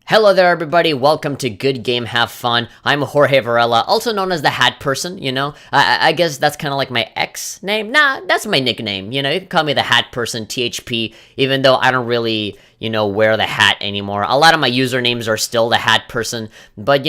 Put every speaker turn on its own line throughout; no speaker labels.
Hello there, everybody. Welcome to Good Game Have Fun. I'm Jorge Varela, also known as the Hat Person. I guess that's kind of like my ex name. Nah, that's my nickname. You can call me the Hat Person, THP, even though I don't really, wear the hat anymore. A lot of my usernames are still the Hat Person, but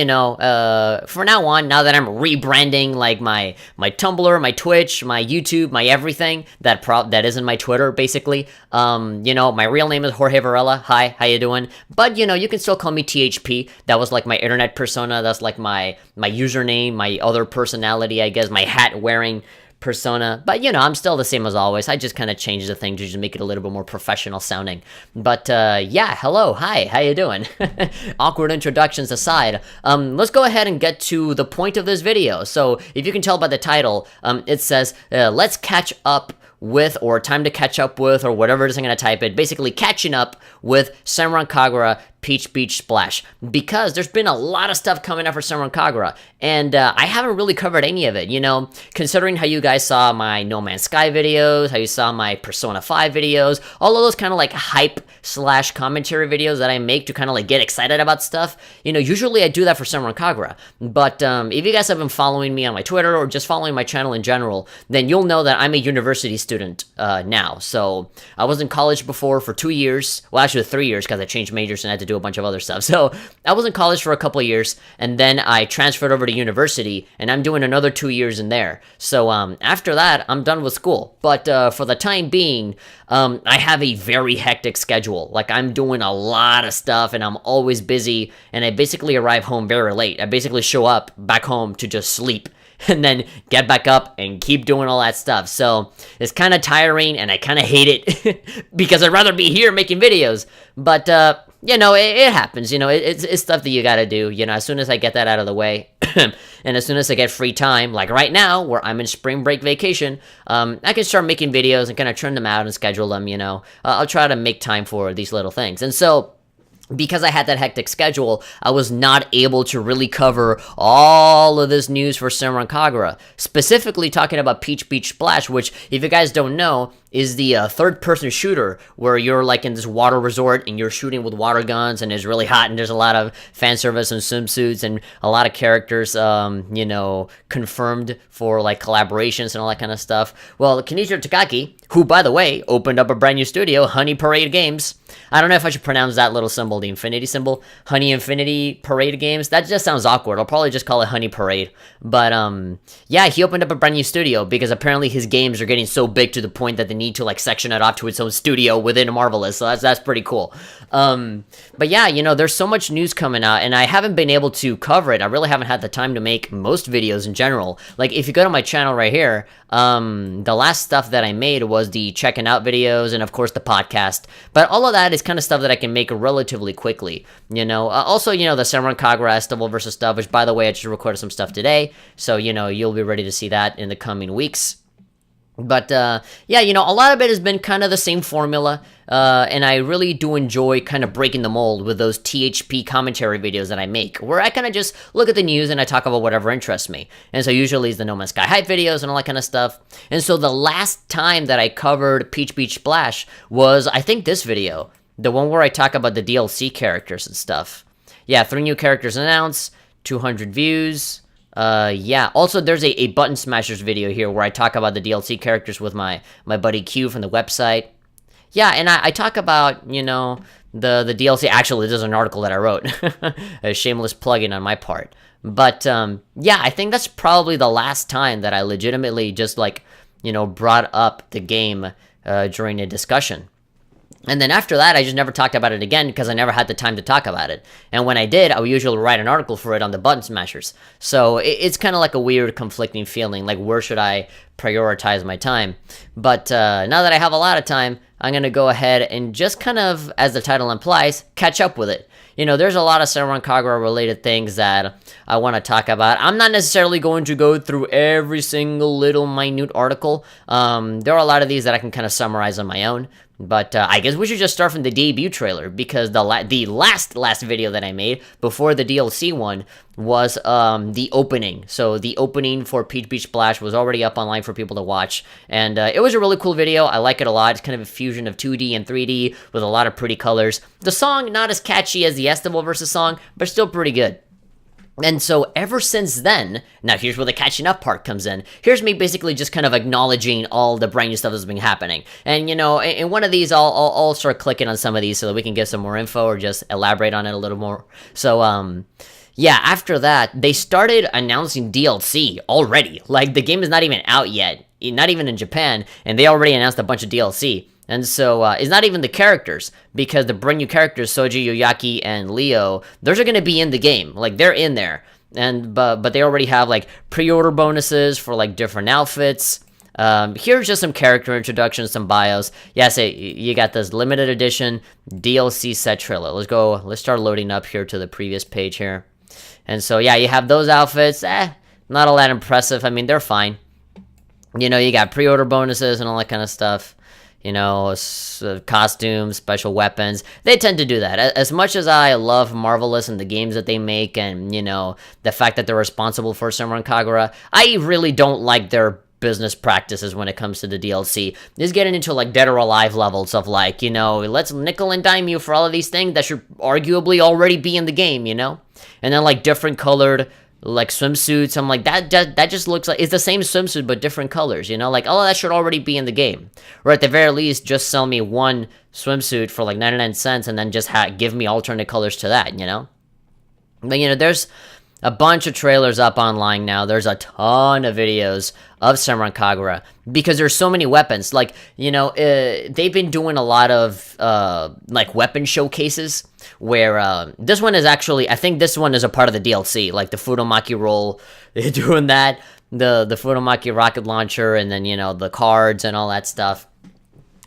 for now on, now that I'm rebranding like my Tumblr, my Twitch, my YouTube, my everything that isn't my Twitter, basically. My real name is Jorge Varela. Hi, how you doing? But you can still call me THP. That was like my internet persona. That's like my username, my other personality, I guess, my hat wearing persona. But I'm still the same as always. I just kind of changed the thing to just make it a little bit more professional sounding. But yeah, hello, hi, how you doing? Awkward introductions aside, let's go ahead and get to the point of this video. So if you can tell by the title, it says let's catch up with, or time to catch up with, or whatever it is I'm going to type it, basically catching up with Senran Kagura Peach Beach Splash, because there's been a lot of stuff coming up for Senran Kagura, and I haven't really covered any of it, considering how you guys saw my No Man's Sky videos, how you saw my Persona 5 videos, all of those kind of like hype / commentary videos that I make to kind of like get excited about stuff. Usually I do that for Senran Kagura, but if you guys have been following me on my Twitter or just following my channel in general, then you'll know that I'm a university student now. So I was in college before for 2 years, well actually 3 years, because I changed majors and I had to do a bunch of other stuff. So I was in college for a couple of years, and then I transferred over to university, and I'm doing another 2 years in there. So after that, I'm done with school. But for the time being, I have a very hectic schedule. Like, I'm doing a lot of stuff, and I'm always busy, and I basically arrive home very late. I basically show up back home to just sleep, and then get back up and keep doing all that stuff. So it's kind of tiring, and I kind of hate it because I'd rather be here making videos. But it happens. It's stuff that you gotta do. As soon as I get that out of the way, and as soon as I get free time, like right now, where I'm in spring break vacation, I can start making videos and kind of turn them out and schedule them. I'll try to make time for these little things, and so, because I had that hectic schedule, I was not able to really cover all of this news for Senran Kagura. Specifically talking about Peach Beach Splash, which, if you guys don't know, is the third-person shooter where you're like in this water resort and you're shooting with water guns, and it's really hot, and there's a lot of fan service and swimsuits and a lot of characters, confirmed for like collaborations and all that kind of stuff. Well, Kenichiro Takaki, who, by the way, opened up a brand new studio, Honey Parade Games. I don't know if I should pronounce that little symbol, the infinity symbol, Honey Infinity Parade Games. That just sounds awkward. I'll probably just call it Honey Parade. But yeah, he opened up a brand new studio because apparently his games are getting so big to the point that they need to like section it off to its own studio within Marvelous. So that's pretty cool. But yeah, there's so much news coming out, and I haven't been able to cover it. I really haven't had the time to make most videos in general. Like, if you go to my channel right here, the last stuff that I made was the checking out videos and of course the podcast. But all of that is kind of stuff that I can make relatively quickly. Also, the Senran Kagura Estival versus stuff, which, by the way, I just recorded some stuff today. So, you'll be ready to see that in the coming weeks. But, yeah, a lot of it has been kind of the same formula, and I really do enjoy kind of breaking the mold with those THP commentary videos that I make, where I kind of just look at the news and I talk about whatever interests me. And so usually it's the No Man's Sky hype videos and all that kind of stuff. And so the last time that I covered Peach Beach Splash was, I think, this video, the one where I talk about the DLC characters and stuff. Yeah, 3 new characters announced, 200 views. Yeah, also there's a Button Smashers video here where I talk about the DLC characters with my buddy Q from the website. Yeah, and I talk about, the DLC. Actually, there's an article that I wrote. A shameless plug-in on my part. But, yeah, I think that's probably the last time that I legitimately just, like, brought up the game during a discussion. And then after that, I just never talked about it again because I never had the time to talk about it. And when I did, I would usually write an article for it on the Button Smashers. So it's kind of like a weird conflicting feeling, like where should I prioritize my time? But now that I have a lot of time, I'm going to go ahead and just kind of, as the title implies, catch up with it. There's a lot of Senran Kagura related things that I want to talk about. I'm not necessarily going to go through every single little minute article. There are a lot of these that I can kind of summarize on my own. But I guess we should just start from the debut trailer, because the last video that I made before the DLC one was the opening. So the opening for Peach Beach Splash was already up online for people to watch, and it was a really cool video. I like it a lot. It's kind of a fusion of 2D and 3D with a lot of pretty colors. The song, not as catchy as the Estival Versus song, but still pretty good. And so ever since then, now here's where the catching up part comes in. Here's me basically just kind of acknowledging all the brand new stuff that's been happening. And, you know, in one of these, I'll start clicking on some of these so that we can get some more info or just elaborate on it a little more. So, yeah, after that, they started announcing DLC already. Like, the game is not even out yet, not even in Japan, and they already announced a bunch of DLC. And so, it's not even the characters, because the brand new characters, Soji, Yoyaki, and Leo, those are going to be in the game. Like, they're in there. And but they already have, like, pre-order bonuses for, like, different outfits. Here's just some character introductions, some bios. Yeah, so you got this limited edition DLC set trailer. Let's start loading up here to the previous page here. And so, yeah, you have those outfits. Not all that impressive. I mean, they're fine. You know, you got pre-order bonuses and all that kind of stuff. You know, costumes, special weapons. They tend to do that. As much as I love Marvelous and the games that they make, and, you know, the fact that they're responsible for Senran Kagura, I really don't like their business practices when it comes to the DLC. Just getting into, like, Dead or Alive levels of, like, you know, let's nickel and dime you for all of these things that should arguably already be in the game, you know? And then, like, different colored, like, swimsuits. I'm like, that just looks like it's the same swimsuit but different colors, you know? Like, oh, that should already be in the game. Or at the very least, just sell me one swimsuit for like 99 cents and then just give me alternate colors to that, you know? But, you know, there's a bunch of trailers up online now. There's a ton of videos of Senran Kagura, because there's so many weapons. Like, you know, they've been doing a lot of, like, weapon showcases, where, this one is actually, I think this one is a part of the DLC, like the Futomaki roll, they're doing that, the Futomaki rocket launcher, and then, you know, the cards and all that stuff.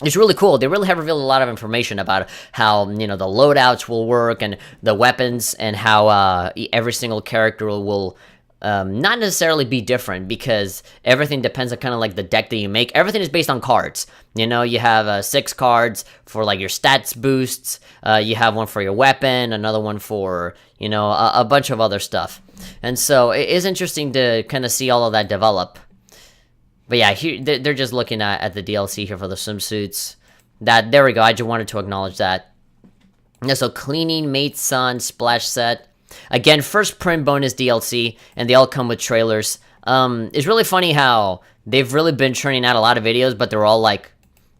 It's really cool. They really have revealed a lot of information about how, you know, the loadouts will work and the weapons, and how every single character will not necessarily be different, because everything depends on kind of like the deck that you make. Everything is based on cards. You know, you have 6 cards for like your stats boosts. You have one for your weapon, another one for, you know, a bunch of other stuff. And so it is interesting to kind of see all of that develop. But yeah, here, they're just looking at the DLC here for the swimsuits. There we go, I just wanted to acknowledge that. Yeah, so Cleaning Mate Sun Splash Set. Again, first print bonus DLC, and they all come with trailers. It's really funny how they've really been churning out a lot of videos, but they're all like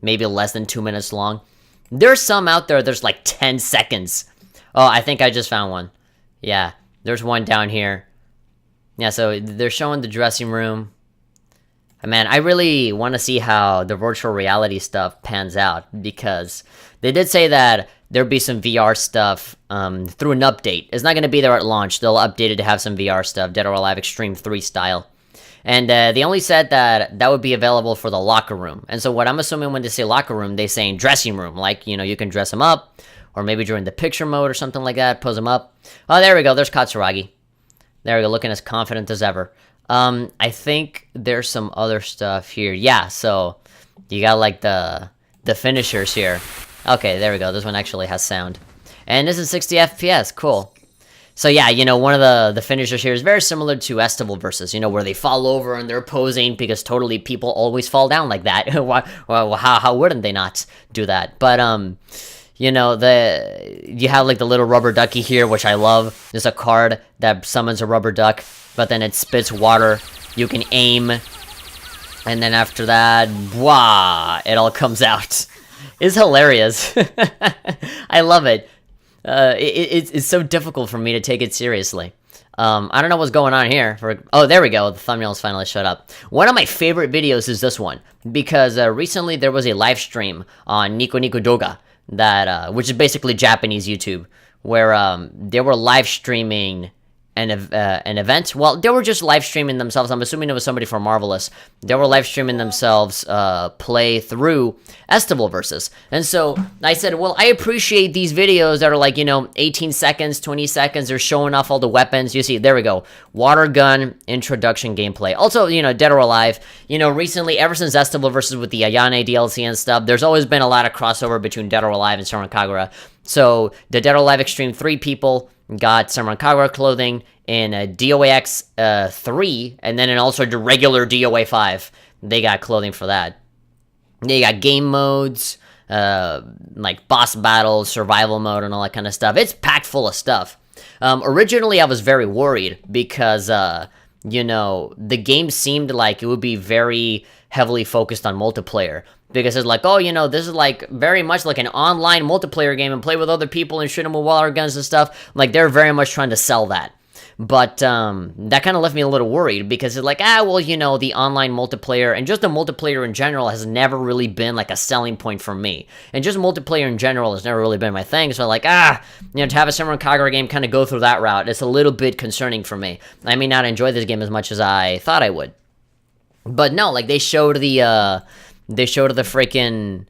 maybe less than 2 minutes long. There's some out there there's like 10 seconds. Oh, I think I just found one. Yeah, there's one down here. Yeah, so they're showing the dressing room. Man, I really want to see how the virtual reality stuff pans out, because they did say that there'll be some VR stuff through an update. It's not going to be there at launch. They'll update it to have some VR stuff, Dead or Alive Extreme 3 style. And they only said that would be available for the locker room. And so what I'm assuming when they say locker room, they saying dressing room. Like, you know, you can dress them up, or maybe during the picture mode or something like that, pose them up. Oh, there we go. There's Katsuragi. There we go, looking as confident as ever. I think there's some other stuff here. Yeah, so you got like the finishers here. Okay, there we go. This one actually has sound. And this is 60 FPS. Cool. So yeah, you know, one of the finishers here is very similar to Estival Versus, you know, where they fall over and they're posing, because totally people always fall down like that. Well, how wouldn't they not do that? But, you know, you have like the little rubber ducky here, which I love. There's a card that summons a rubber duck, but then it spits water. You can aim, and then after that, wah, it all comes out. It's hilarious. I love it. It's so difficult for me to take it seriously. I don't know what's going on here. Oh, there we go. The thumbnails finally shut up. One of my favorite videos is this one, because recently there was a live stream on Nico Nico Doga, which is basically Japanese YouTube, where they were live streaming an event. Well, they were just live streaming themselves. I'm assuming it was somebody from Marvelous. They were live streaming themselves play through Estival Versus. And so I said, well, I appreciate these videos that are like, 18 seconds, 20 seconds. They're showing off all the weapons. You see, there we go. Water gun introduction gameplay. Also, Dead or Alive. Recently, ever since Estival Versus with the Ayane DLC and stuff, there's always been a lot of crossover between Dead or Alive and Senran Kagura. So the Dead or Alive Extreme 3 people got Senran Kagura clothing in DOAX 3, and then in also the regular DOA 5. They got clothing for that. They got game modes, like boss battles, survival mode, and all that kind of stuff. It's packed full of stuff. Originally, I was very worried because, the game seemed like it would be very heavily focused on multiplayer. Because it's like, this is like very much like an online multiplayer game and play with other people and shoot them with water guns and stuff. Like, they're very much trying to sell that. But that kind of left me a little worried because it's like, the online multiplayer and just the multiplayer in general has never really been like a selling point for me. And just multiplayer in general has never really been my thing. So like, to have a Senran Kagura game kind of go through that route, it's a little bit concerning for me. I may not enjoy this game as much as I thought I would. But no, like they showed the freaking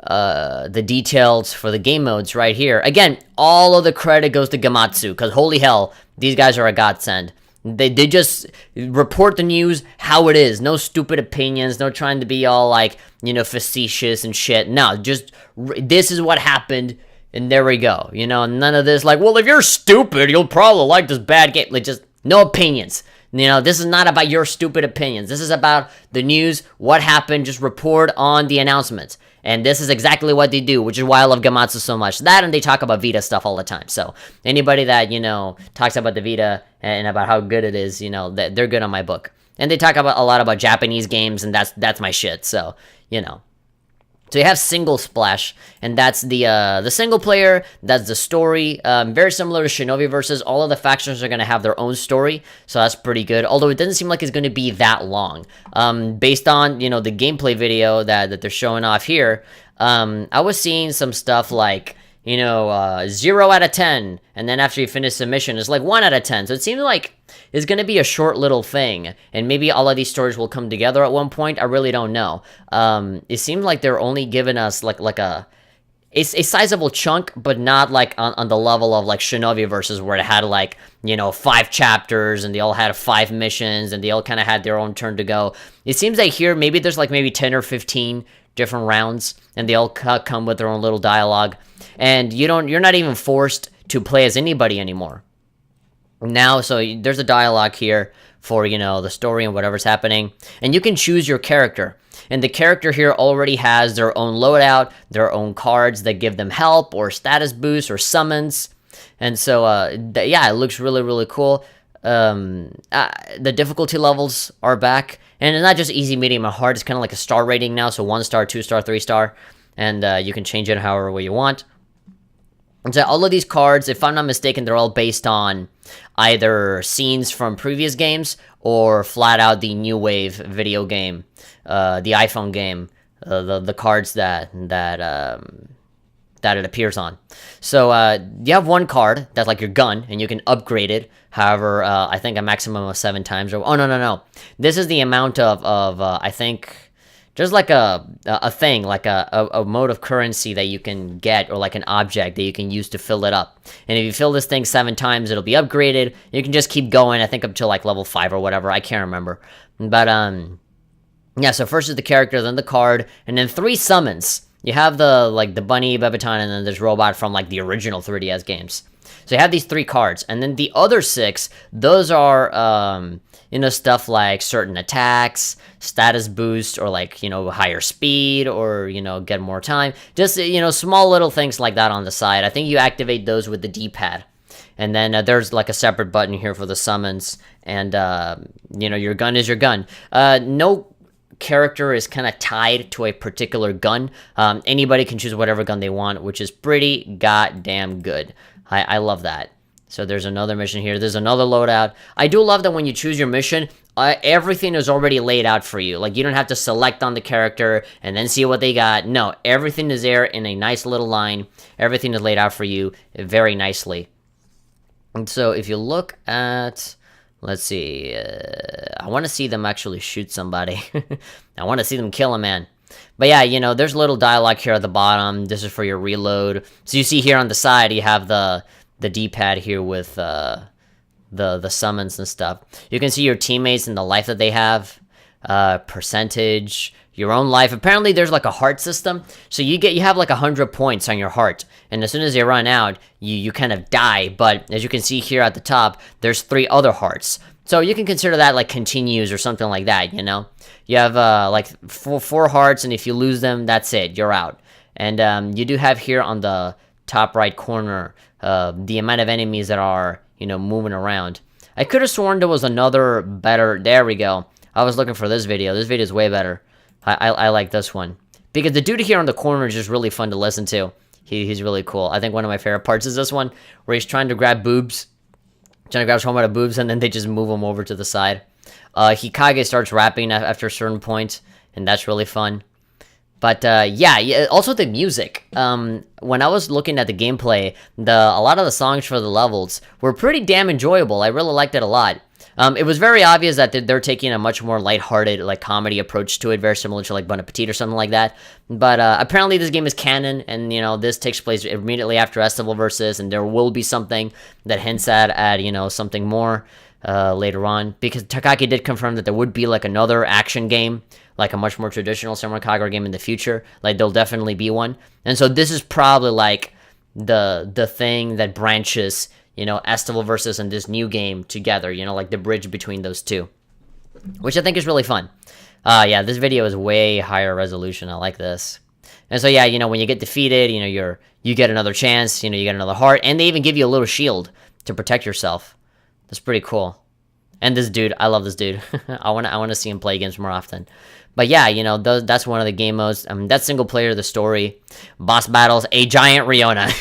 the details for the game modes right here. Again, all of the credit goes to Gamatsu, because holy hell, these guys are a godsend. They just report the news how it is. No stupid opinions, no trying to be all like, facetious and shit. No, just this is what happened, and there we go. None of this like, well, if you're stupid, you'll probably like this bad game. Like, just no opinions. This is not about your stupid opinions. This is about the news, what happened, just report on the announcements. And this is exactly what they do, which is why I love Gamatsu so much. That, and they talk about Vita stuff all the time. So anybody that, talks about the Vita and about how good it is, they're good on my book. And they talk about a lot about Japanese games, and that's my shit. So, So you have Single Splash, and that's the single player, that's the story. Very similar to Shinobi Versus. All of the factions are going to have their own story, so that's pretty good. Although it doesn't seem like it's going to be that long. Based on, the gameplay video that they're showing off here, I was seeing some stuff like, 0 out of 10, and then after you finish the mission, it's like 1 out of 10. So it seems like it's going to be a short little thing, and maybe all of these stories will come together at one point. I really don't know. It seems like they're only giving us like a sizable chunk, but not like on the level of like Shinobi Versus, where it had like, 5 chapters, and they all had 5 missions, and they all kind of had their own turn to go. It seems like here, maybe there's like maybe 10 or 15 different rounds, and they all come with their own little dialogue. And you're not even forced to play as anybody anymore. Now, so there's a dialogue here for, the story and whatever's happening. And you can choose your character. And the character here already has their own loadout, their own cards that give them help or status boosts or summons. And so, yeah, it looks really, really cool. The difficulty levels are back. And it's not just easy, medium, or hard. It's kind of like a star rating now. So 1 star, 2 star, 3 star. And you can change it however way you want. And so all of these cards, if I'm not mistaken, they're all based on either scenes from previous games or flat out the New Wave video game, the iPhone game, the cards that it appears on. So you have one card that's like your gun, and you can upgrade it. However, I think a maximum of 7 times. Or no. This is the amount of I think. Just like a thing, like a mode of currency that you can get, or like an object that you can use to fill it up. And if you fill this thing 7 times, it'll be upgraded. You can just keep going, I think up to like level 5 or whatever, I can't remember. But, yeah, so first is the character, then the card, and then 3 summons. You have the Bunny, Bebaton, and then there's Robot from like the original 3DS games. So you have these 3 cards, and then the other 6, those are, stuff like certain attacks, status boost, or like, higher speed, or, get more time. Just, small little things like that on the side. I think you activate those with the D-pad. And then there's like a separate button here for the summons, and, your gun is your gun. No character is kind of tied to a particular gun. Anybody can choose whatever gun they want, which is pretty goddamn good. I love that. So there's another mission here. There's another loadout. I do love that when you choose your mission, everything is already laid out for you. Like, you don't have to select on the character and then see what they got. No, everything is there in a nice little line. Everything is laid out for you very nicely. And so if you look at, let's see, I want to see them actually shoot somebody. I want to see them kill a man. But yeah, there's a little dialogue here at the bottom. This is for your reload. So you see here on the side, you have the D-pad here with the summons and stuff. You can see your teammates and the life that they have, percentage, your own life. Apparently there's like a heart system, so you have like 100 points on your heart, and as soon as they run out, you kind of die. But as you can see here at the top, there's 3 other hearts, so you can consider that like continues or something like that. You have like four hearts, and if you lose them, that's it, you're out. And you do have here on the top right corner the amount of enemies that are moving around. I could have sworn there was another better. There we go. I was looking for this video. This video is way better. I like this one because the dude here on the corner is just really fun to listen to. He's really cool. I think one of my favorite parts is this one where he's trying to grab boobs, trying to grab someone out of boobs, and then they just move him over to the side. Hikage starts rapping after a certain point, and that's really fun. But yeah, also the music. When I was looking at the gameplay, a lot of the songs for the levels were pretty damn enjoyable. I really liked it a lot. It was very obvious that they're taking a much more lighthearted, like, comedy approach to it, very similar to, like, Bon Appetit or something like that. But apparently this game is canon, and, this takes place immediately after Estival Versus, and there will be something that hints at something more later on. Because Takaki did confirm that there would be, like, another action game, like a much more traditional Senran Kagura game in the future. Like, there'll definitely be one. And so this is probably, like, the thing that branches Estival Versus and this new game together, like the bridge between those two, which I think is really fun. Yeah, this video is way higher resolution. I like this. And so yeah, when you get defeated, you get another chance, you get another heart, and they even give you a little shield to protect yourself. That's pretty cool. And this dude, I love this dude. I want to see him play games more often. But yeah, that's one of the game modes. That's single player, the story. Boss battles, a giant Riona.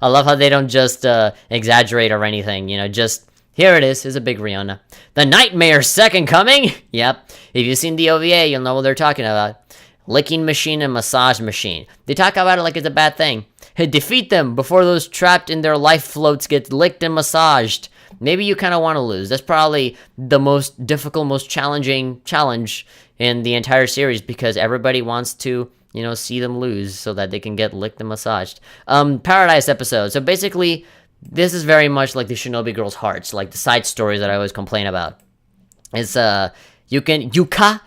I love how they don't just exaggerate or anything, just, here it is, here's a big Riona. The Nightmare's second coming! Yep, if you've seen the OVA, you'll know what they're talking about. Licking machine and massage machine. They talk about it like it's a bad thing. Hey, defeat them before those trapped in their life floats get licked and massaged. Maybe you kind of want to lose. That's probably the most difficult, most challenging challenge in the entire series, because everybody wants to, see them lose so that they can get licked and massaged. Paradise episode. So basically, this is very much like the Shinobi Girls' Hearts, like the side stories that I always complain about. It's, Yuka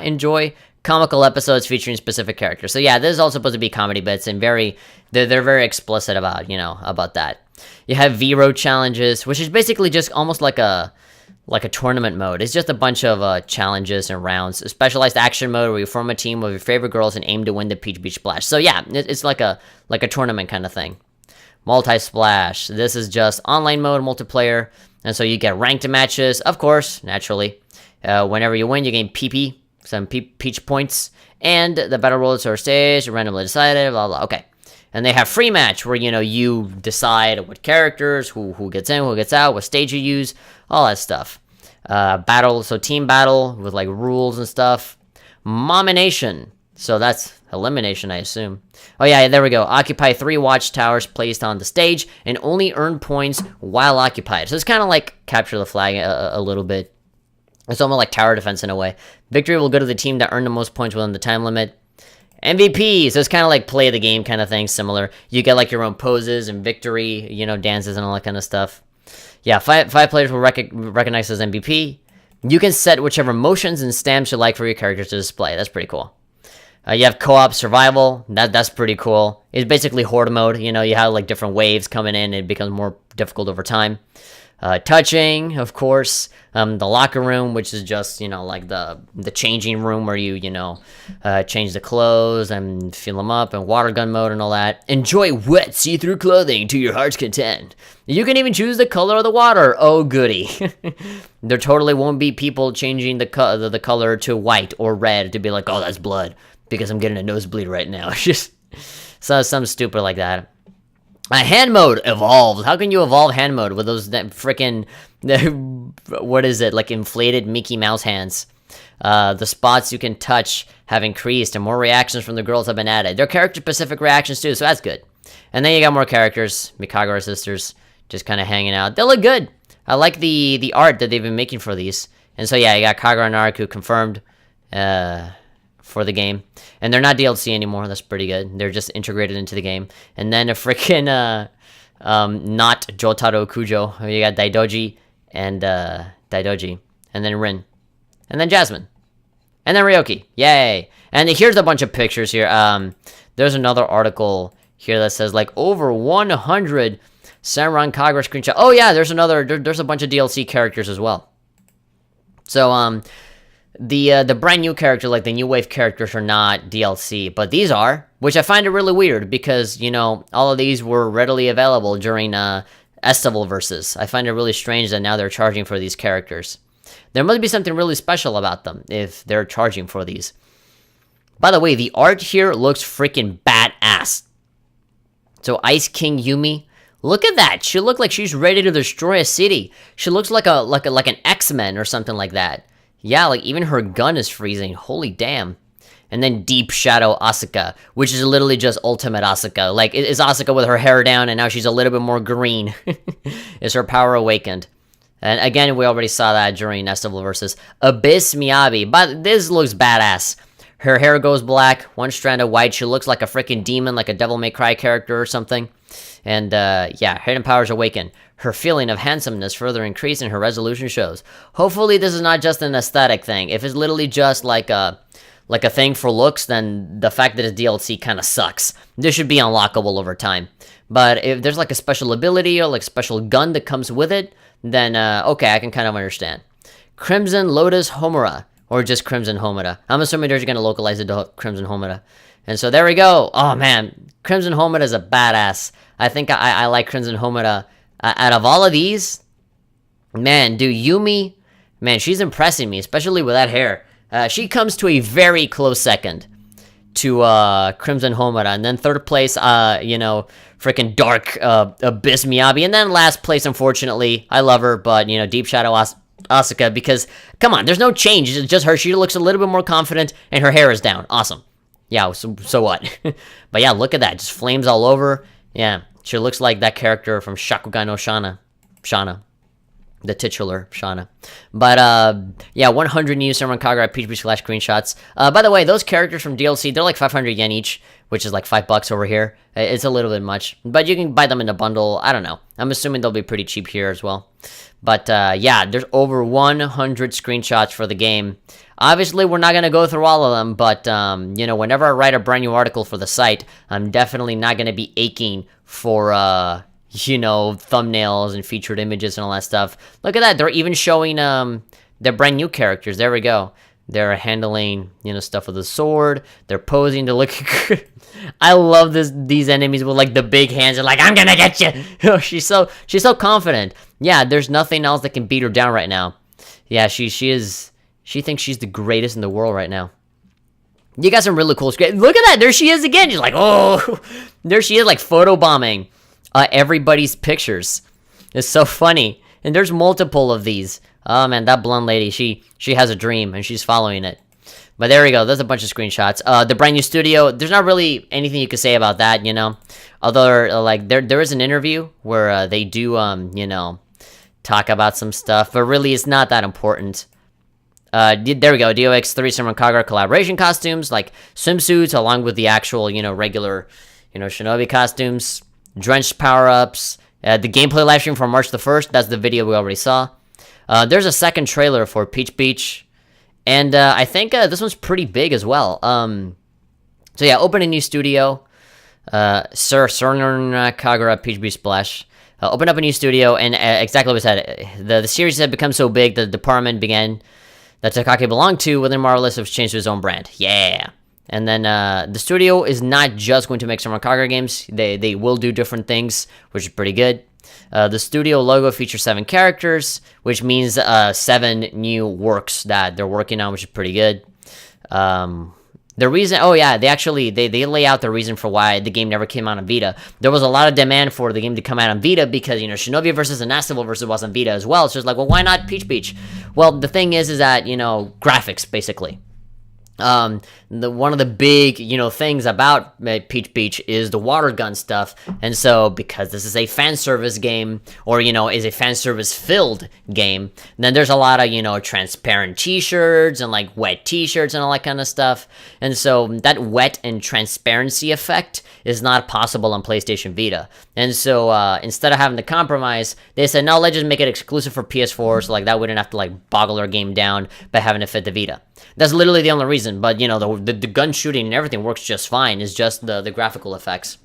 enjoy comical episodes featuring specific characters. So yeah, this is all supposed to be comedy bits, and they're very explicit about, about that. You have V-Road challenges, which is basically just almost like a tournament mode. It's just a bunch of challenges and rounds. A specialized action mode where you form a team of your favorite girls and aim to win the Peach Beach Splash. So yeah, it's like a tournament kind of thing. Multi-Splash. This is just online mode, multiplayer, and so you get ranked matches, of course, naturally. Whenever you win, you gain PP, some Peach points, and the battle roads are staged, randomly decided, blah, blah, okay. And they have free match where, you decide what characters, who gets in, who gets out, what stage you use, all that stuff. Battle, so team battle with, like, rules and stuff. Momination. So that's elimination, I assume. Oh yeah, there we go. Occupy 3 watchtowers placed on the stage and only earn points while occupied. So it's kind of like capture the flag a little bit. It's almost like tower defense in a way. Victory will go to the team that earned the most points within the time limit. MVP, so it's kind of like play the game kind of thing, similar. You get like your own poses and victory, dances and all that kind of stuff. Yeah, five players will recognize as MVP. You can set whichever motions and stamps you like for your characters to display. That's pretty cool. You have co-op survival. That's pretty cool. It's basically horde mode. You have like different waves coming in. It becomes more difficult over time. Touching, of course. The locker room, which is just, like the changing room where you, change the clothes and fill them up, and water gun mode and all that. Enjoy wet, see-through clothing to your heart's content. You can even choose the color of the water. Oh, goody. There totally won't be people changing the color to white or red to be like, oh, that's blood, because I'm getting a nosebleed right now. Just something stupid like that. Hand mode evolved. How can you evolve hand mode with those freaking, what is it, like inflated Mickey Mouse hands? The spots you can touch have increased, and more reactions from the girls have been added. They're character-specific reactions too, so that's good. And then you got more characters, Mikagura sisters, just kind of hanging out. They look good. I like the art that they've been making for these. And so yeah, you got Kagura and Naruto confirmed for the game. And they're not DLC anymore. That's pretty good. They're just integrated into the game. And then a freaking not Jotaro Kujo. You got Daidoji and Daidoji. And then Rin. And then Jasmine. And then Ryoki. Yay. And here's a bunch of pictures here. There's another article here that says like over 100 Senran Kagura screenshot. Oh yeah, there's a bunch of DLC characters as well. So the brand new character, like the new wave characters, are not DLC, but these are, which I find it really weird because, you know, all of these were readily available during Estival versus. I find it really strange that now they're charging for these characters. There must be something really special about them if they're charging for these. By the way, the art here looks freaking badass. So Ice King Yumi, look at that. She looks like she's ready to destroy a city. She looks like an X-Men or something like that. Yeah, like even her gun is freezing. Holy damn. And then Deep Shadow Asuka, which is literally just Ultimate Asuka. Like, is Asuka with her hair down and now she's a little bit more green. Is her power awakened? And again, we already saw that during Estival versus Abyss Miyabi. But this looks badass. Her hair goes black, one strand of white. She looks like a freaking demon, like a Devil May Cry character or something. And yeah, hidden powers awaken. Her feeling of handsomeness further increased and her resolution shows. Hopefully this is not just an aesthetic thing. If it's literally just like a thing for looks, then the fact that it's DLC kind of sucks. This should be unlockable over time. But if there's like a special ability or like special gun that comes with it, then okay, I can kind of understand. Crimson Lotus Homura, or just Crimson Homura. I'm assuming they're going to localize it to Crimson Homura. And so there we go. Oh man, Crimson Homura is a badass. I think I like Crimson Homura. Out of all of these, man, dude, Yumi, man, she's impressing me, especially with that hair. She comes to a very close second to Crimson Homura, and then third place, you know, freaking Dark Abyss Miyabi, and then last place, unfortunately, I love her, but, you know, Deep Shadow Asuka, because, come on, there's no change, it's just her, she looks a little bit more confident, and her hair is down, awesome. Yeah, so what? But yeah, look at that, just flames all over, yeah, she looks like that character from Shakugan no Shana. The titular Shana. But yeah, 100 new Senran Kagura PHP Slash screenshots. By the way, those characters from DLC, they're like 500 yen each, which is like $5 over here. It's a little bit much, but you can buy them in a bundle. I don't know. I'm assuming they'll be pretty cheap here as well. But yeah, there's over 100 screenshots for the game. Obviously, we're not going to go through all of them, but you know, whenever I write a brand new article for the site, I'm definitely not going to be aching for you know, thumbnails and featured images and all that stuff. Look at that. They're even showing their brand new characters. There we go. They're handling, you know, stuff with a sword. They're posing to look. I love these enemies with like the big hands. They're like, I'm gonna get you. she's so confident. Yeah, there's nothing else that can beat her down right now. Yeah, she thinks she's the greatest in the world right now. You got some really cool script. Look at that. There she is again. She's like, oh, there she is, like photobombing everybody's pictures. It's so funny. And there's multiple of these. Oh man, that blonde lady, she has a dream and she's following it. But there we go. There's a bunch of screenshots. The brand new studio, there's not really anything you could say about that, you know. Although like there is an interview where they do you know, talk about some stuff, but really it's not that important. There we go. DOX3 Senran Kagura collaboration costumes, like swimsuits along with the actual, you know, regular, you know, shinobi costumes. Drenched power-ups, the gameplay livestream from March the 1st, that's the video we already saw. There's a second trailer for Peach Beach, and I think this one's pretty big as well. So yeah, open a new studio, Senran Kagura Peach Beach Splash. Open up a new studio, and exactly what I said, the series had become so big, the department began that Takaki belonged to within Marvelous have changed to his own brand. Yeah! And then the studio is not just going to make Senran Kagura games. They will do different things, which is pretty good. The studio logo features 7 characters, which means 7 new works that they're working on, which is pretty good. The reason, oh yeah, they lay out the reason for why the game never came out on Vita. There was a lot of demand for the game to come out on Vita because, you know, Shinobi versus and Estival versus was on Vita as well. So it's like, well, why not Peach Beach? Well, the thing is that, you know, graphics, basically. One of the big, things about Peach Beach is the water gun stuff. And so because this is a fan service game, or is a fan service filled game, then there's a lot of transparent t-shirts and like wet t-shirts and all that kind of stuff. And so that wet and transparency effect is not possible on PlayStation Vita. And so instead of having to compromise, they said, no, let's just make it exclusive for PS4, so like that wouldn't have to like boggle our game down by having to fit the Vita. That's literally the only reason, but the gun shooting and everything works just fine. It's just the graphical effects.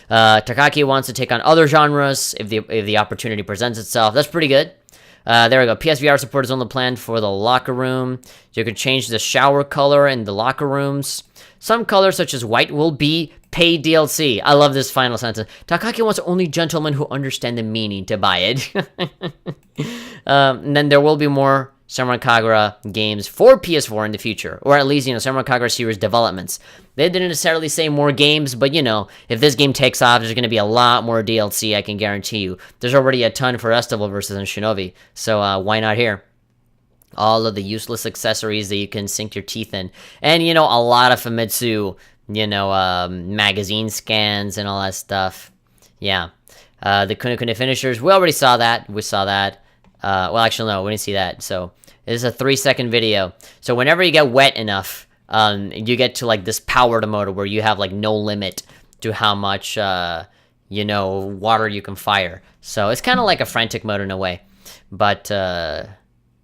Takaki wants to take on other genres if the opportunity presents itself. That's pretty good. There we go. PSVR support is only planned for the locker room. You can change the shower color in the locker rooms. Some colors, such as white, will be paid DLC. I love this final sentence. Takaki wants only gentlemen who understand the meaning to buy it. And then there will be more Senran Kagura games for PS4 in the future, or at least, Senran Kagura series developments. They didn't necessarily say more games, but if this game takes off, there's going to be a lot more DLC, I can guarantee you. There's already a ton for Estival versus and Shinobi, so why not here? All of the useless accessories that you can sink your teeth in, and a lot of Famitsu, magazine scans and all that stuff. Yeah, the Kunekune finishers, we already saw that. Well, actually, no, we didn't see that. So this is a 3-second video. So whenever you get wet enough, you get to like this powered mode where you have like no limit to how much water you can fire. So it's kind of like a frantic mode in a way, but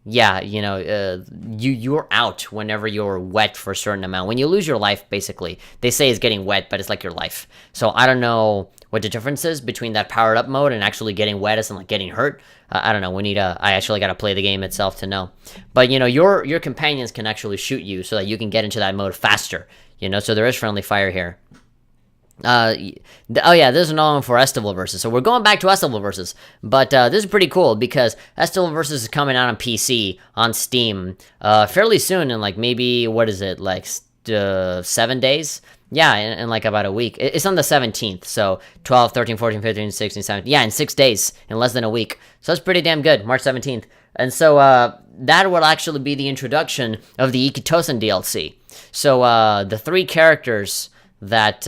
yeah, you're out whenever you're wet for a certain amount. When you lose your life, basically, they say it's getting wet, but it's like your life. So I don't know what the difference is between that powered up mode and actually getting wet as in like getting hurt. I don't know. I actually got to play the game itself to know. But your companions can actually shoot you so that you can get into that mode faster. So there is friendly fire here. Oh yeah, this is another one for Estival Versus. So we're going back to Estival Versus, but this is pretty cool because Estival Versus is coming out on PC on Steam fairly soon, in like maybe what is it, like 7 days? Yeah, in like about a week. It's on the 17th, so 12, 13, 14, 15, 16, 17. Yeah, in 6 days, in less than a week. So that's pretty damn good, March 17th. And so that will actually be the introduction of the Ikitosen DLC. So the 3 characters that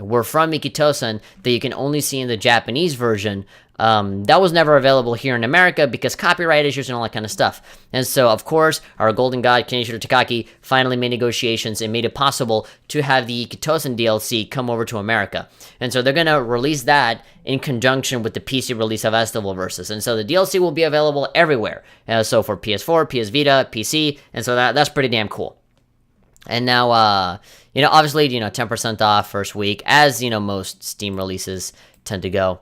were from Ikitosen that you can only see in the Japanese version, that was never available here in America because copyright issues and all that kind of stuff. And so, of course, our golden god, Kenichiro Takaki, finally made negotiations and made it possible to have the Ikitosen DLC come over to America. And so they're going to release that in conjunction with the PC release of Estival Versus. And so the DLC will be available everywhere. So for PS4, PS Vita, PC, and so that's pretty damn cool. And now, obviously, 10% off first week, as, most Steam releases tend to go.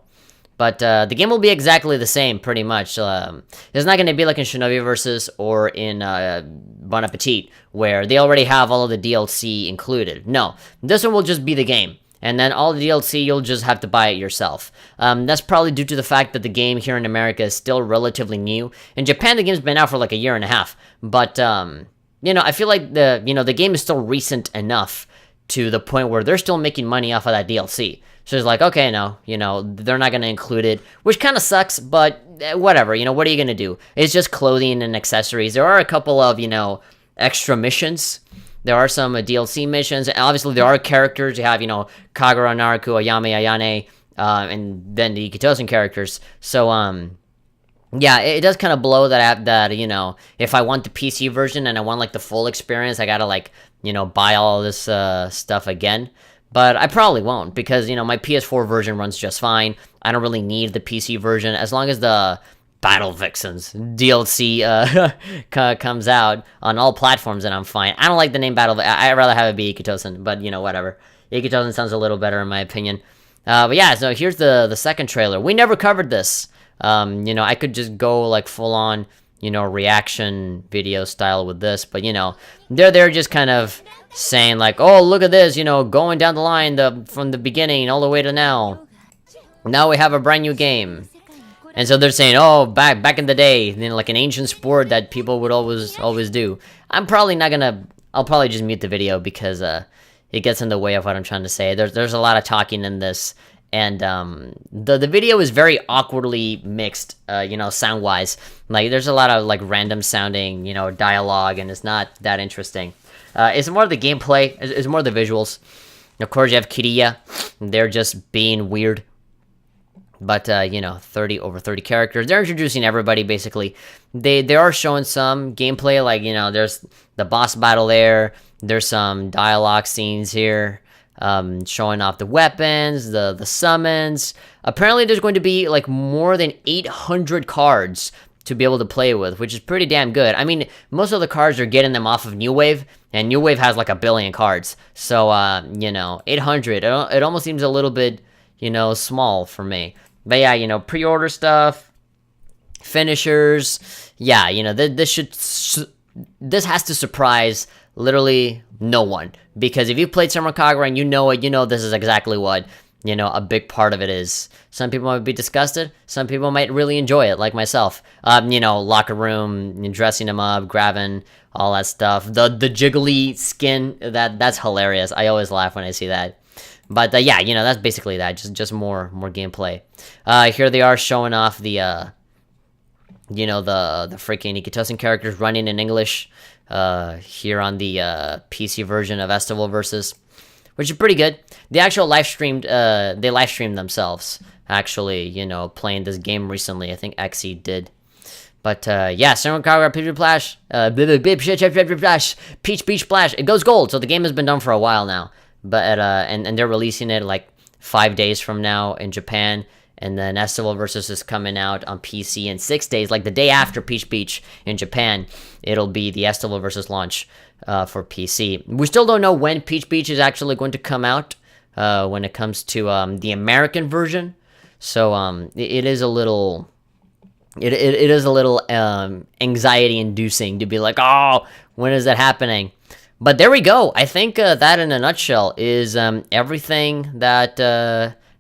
But the game will be exactly the same, pretty much. It's not going to be like in Shinobi Versus or in Bon Appetit, where they already have all of the DLC included. No, this one will just be the game. And then all the DLC, you'll just have to buy it yourself. That's probably due to the fact that the game here in America is still relatively new. In Japan, the game's been out for like a year and a half. But, I feel like the game is still recent enough to the point where they're still making money off of that DLC. So it's like, okay, no, they're not going to include it, which kind of sucks, but whatever, what are you going to do? It's just clothing and accessories. There are a couple of, extra missions. There are some DLC missions, and obviously there are characters. You have, Kagura, Naruko, Ayame, Ayane, and then the Ikitosen characters. So, yeah, it does kind of blow that if I want the PC version and I want, like, the full experience, I gotta, like, buy all this stuff again. But I probably won't, because, my PS4 version runs just fine. I don't really need the PC version. As long as the Battle Vixens DLC comes out on all platforms, then I'm fine. I don't like the name Battle Vixens. I'd rather have it be Ikitosen, but, whatever. Ikitosen sounds a little better in my opinion. But yeah, so here's the second trailer. We never covered this. I could just go, like, full-on, reaction video style with this, but, they're just kind of saying, like, oh, look at this, going down the line from the beginning all the way to now. Now we have a brand new game. And so they're saying, oh, back in the day, like an ancient sport that people would always do. I'm probably not gonna, I'll probably just mute the video because it gets in the way of what I'm trying to say. There's a lot of talking in this. And the video is very awkwardly mixed, sound-wise. Like, there's a lot of, like, random sounding, dialogue, and it's not that interesting. It's more the gameplay. It's more the visuals. Of course, you have Kiriya. They're just being weird. But, 30 characters. They're introducing everybody, basically. They are showing some gameplay, like, there's the boss battle there. There's some dialogue scenes here, showing off the weapons, the summons. Apparently, there's going to be, like, more than 800 cards to be able to play with, which is pretty damn good. I mean, most of the cards are getting them off of New Wave, and New Wave has, like, 1 billion cards. So, 800, it almost seems a little bit, small for me. But yeah, pre-order stuff, finishers, yeah, this has to surprise literally no one. Because if you played Senran Kagura and you know it, this is exactly what, a big part of it is. Some people might be disgusted, some people might really enjoy it, like myself. Locker room, dressing them up, grabbing all that stuff. The jiggly skin, that's hilarious. I always laugh when I see that. But yeah, that's basically that. Just more gameplay. Here they are showing off the the freaking Ikitosen characters running in English. Here on the PC version of Estival Versus, which is pretty good. They actually live streamed themselves. Actually, playing this game recently. I think Xe did. But yeah, Senran Kagura Peach Beach Splash. It goes gold, so the game has been done for a while now. But and they're releasing it like 5 days from now in Japan, and then Estival Versus is coming out on PC in 6 days, like the day after Peach Beach in Japan. It'll be the Estival Versus launch for PC. We still don't know when Peach Beach is actually going to come out when it comes to the American version. So it is a little. It is a little anxiety-inducing to be like, oh, when is that happening? But there we go. I think that in a nutshell is everything that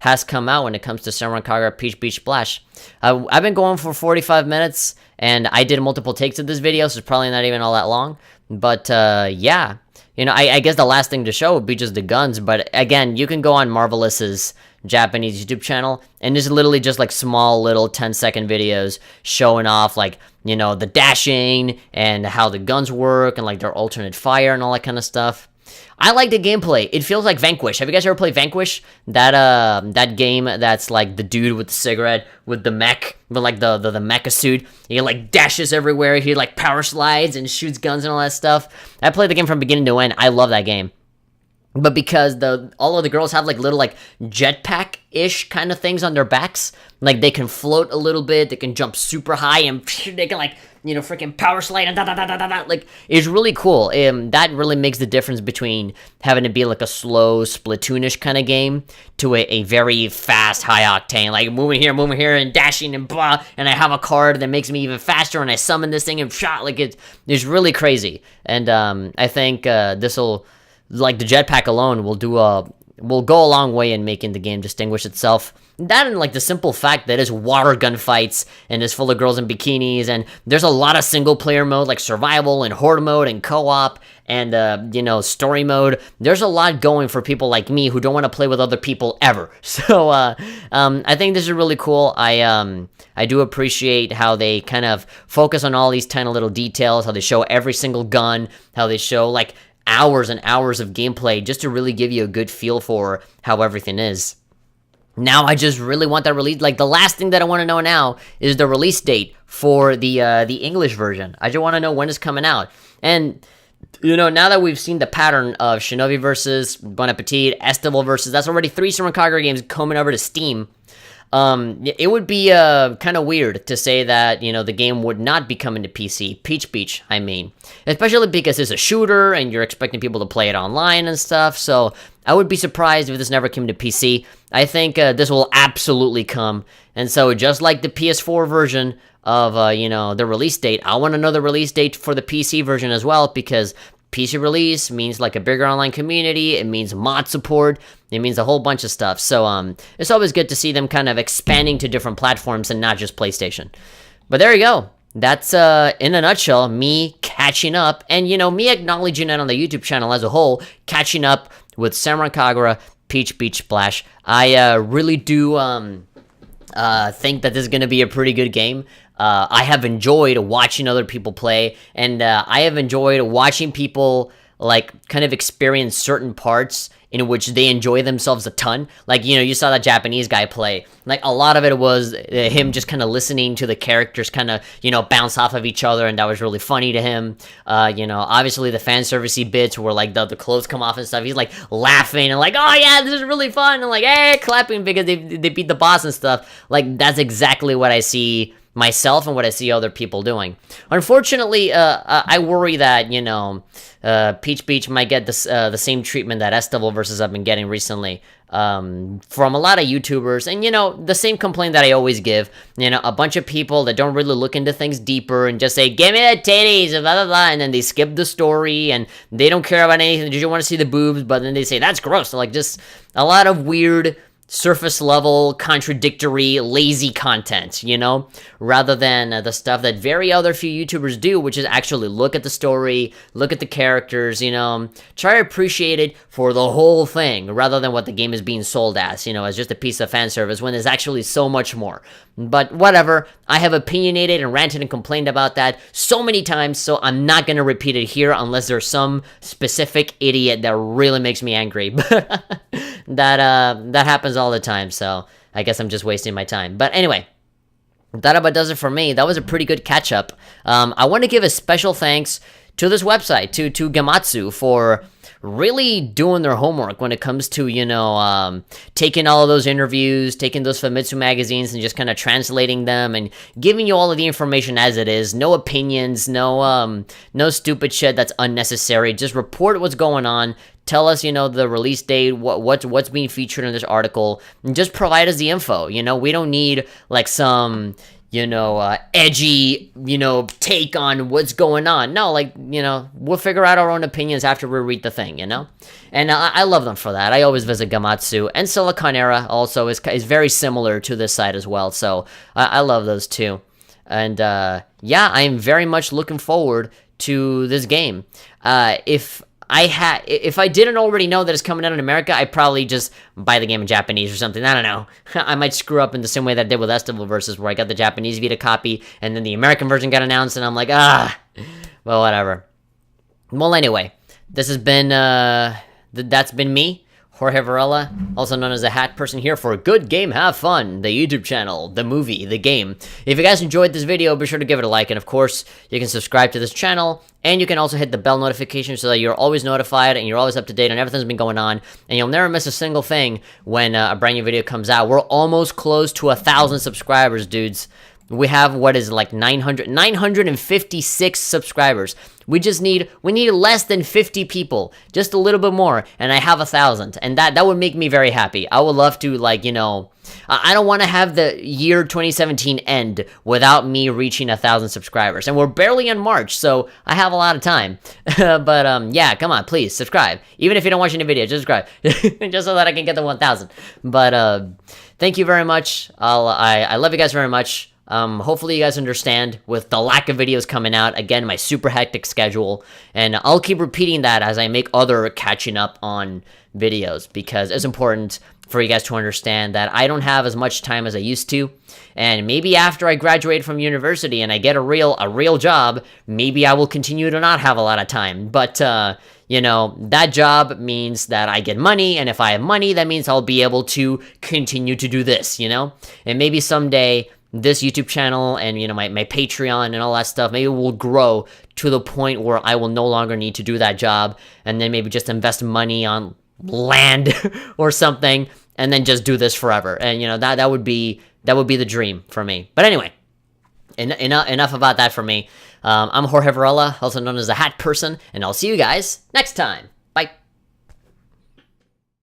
has come out when it comes to Senran Kagura Peach Beach Splash. I've been going for 45 minutes, and I did multiple takes of this video, so it's probably not even all that long. But yeah, I guess the last thing to show would be just the guns. But again, you can go on Marvelous's Japanese YouTube channel, and there's literally just like small little 10-second videos showing off like, the dashing and how the guns work and like their alternate fire and all that kind of stuff. I like the gameplay. It feels like Vanquish. Have you guys ever played Vanquish? That game that's like the dude with the cigarette with the mech, with like the mecha suit. He like dashes everywhere. He like power slides and shoots guns and all that stuff. I played the game from beginning to end. I love that game. But because all of the girls have like little like jetpack-ish kind of things on their backs, like they can float a little bit, they can jump super high, and they can like, freaking power slide and da-da-da-da-da-da. Like, it's really cool. That really makes the difference between having to be like a slow Splatoonish kind of game to a very fast, high-octane, like moving here, and dashing and blah, and I have a card that makes me even faster, and I summon this thing and shot, like it's really crazy. And I think this'll, like the jetpack alone, will go a long way in making the game distinguish itself. That and like the simple fact that it's water gunfights and it's full of girls in bikinis, and there's a lot of single player mode like survival and horde mode and co-op and story mode. There's a lot going for people like me who don't want to play with other people ever. So I think this is really cool. I do appreciate how they kind of focus on all these tiny little details, how they show every single gun, how they show like hours and hours of gameplay just to really give you a good feel for how everything is. Now I just really want that release. Like the last thing that I want to know now is the release date for the English version. I just want to know when it's coming out. And now that we've seen the pattern of Shinobi Versus, Bon Appetit, Estival Versus, that's already 3 Senran Kagura games coming over to Steam. It would be kind of weird to say that, the game would not be coming to PC. Peach Beach, I mean. Especially because it's a shooter and you're expecting people to play it online and stuff. So I would be surprised if this never came to PC. I think this will absolutely come. And so just like the PS4 version of, the release date, I want to know the release date for the PC version as well, because PC release means like a bigger online community, it means mod support, it means a whole bunch of stuff. So it's always good to see them kind of expanding to different platforms and not just PlayStation. But there you go. That's in a nutshell me catching up, and me acknowledging it on the YouTube channel as a whole, catching up with Senran Kagura Peach Beach Splash. I really do think that this is going to be a pretty good game. I have enjoyed watching other people play, and I have enjoyed watching people like kind of experience certain parts in which they enjoy themselves a ton. Like, you know, you saw that Japanese guy play. Like, a lot of it was him just kind of listening to the characters kind of, you know, bounce off of each other, and that was really funny to him. You know, obviously the fan servicey bits where, like, the clothes come off and stuff. He's, like, laughing and, like, oh, yeah, this is really fun. And, like, hey, clapping because they beat the boss and stuff. Like, that's exactly what I see myself and what I see other people doing. Unfortunately, I worry that, you know, Peach Beach might get this, the same treatment that S-Double versus I've been getting recently from a lot of YouTubers. And, you know, the same complaint that I always give, you know, a bunch of people that don't really look into things deeper and just say, give me the titties, blah, blah, blah, and then they skip the story and they don't care about anything. They just want to see the boobs, but then they say, that's gross. So, like, just a lot of weird surface level, contradictory, lazy content, you know, rather than the stuff that very other few YouTubers do, which is actually look at the story, look at the characters, you know, try to appreciate it for the whole thing, rather than what the game is being sold as, you know, as just a piece of fan service, when there's actually so much more. But whatever, I have opinionated and ranted and complained about that so many times, so I'm not going to repeat it here unless there's some specific idiot that really makes me angry. That happens all the time, so I guess I'm just wasting my time. But anyway, that about does it for me. That was a pretty good catch-up. I want to give a special thanks to this website, to Gamatsu, for really doing their homework when it comes to, you know, taking all of those interviews, taking those Famitsu magazines and just kind of translating them and giving you all of the information as it is. No opinions, no stupid shit that's unnecessary. Just report what's going on. Tell us, you know, the release date, what's being featured in this article, and just provide us the info. You know, we don't need like some, you know, edgy, you know, take on what's going on. No, like, you know, we'll figure out our own opinions after we read the thing, you know? And I love them for that. I always visit Gamatsu. And Silicon Era also is very similar to this site as well. So I love those too. And yeah, I am very much looking forward to this game. If I didn't already know that it's coming out in America, I'd probably just buy the game in Japanese or something. I don't know. I might screw up in the same way that I did with S-Double Versus, where I got the Japanese Vita copy, and then the American version got announced, and I'm like, well, whatever. Well, anyway, this has been, that's been me, Jorge Varela, also known as the Hat Person, here for Good Game Have Fun, the YouTube channel, the movie, the game. If you guys enjoyed this video, be sure to give it a like, and of course, you can subscribe to this channel, and you can also hit the bell notification so that you're always notified and you're always up to date on everything that's been going on, and you'll never miss a single thing when a brand new video comes out. We're almost close to 1,000 subscribers, dudes. We have, what is it, like 956 subscribers. We need less than 50 people, just a little bit more, and I have 1,000, and that would make me very happy. I would love to, like, you know, I don't want to have the year 2017 end without me reaching 1,000 subscribers, and we're barely in March, so I have a lot of time. But yeah, come on, please subscribe. Even if you don't watch any videos, just subscribe, just so that I can get to 1,000. But thank you very much. I love you guys very much. Hopefully you guys understand with the lack of videos coming out, again, my super hectic schedule, and I'll keep repeating that as I make other catching up on videos, because it's important for you guys to understand that I don't have as much time as I used to, and maybe after I graduate from university and I get a real job, maybe I will continue to not have a lot of time, but, you know, that job means that I get money, and if I have money, that means I'll be able to continue to do this, you know, and maybe someday this YouTube channel and, you know, my Patreon and all that stuff, maybe it will grow to the point where I will no longer need to do that job, and then maybe just invest money on land or something, and then just do this forever. And, you know, that would be the dream for me. But anyway, enough about that for me. I'm Jorge Varela, also known as the Hat Person, and I'll see you guys next time.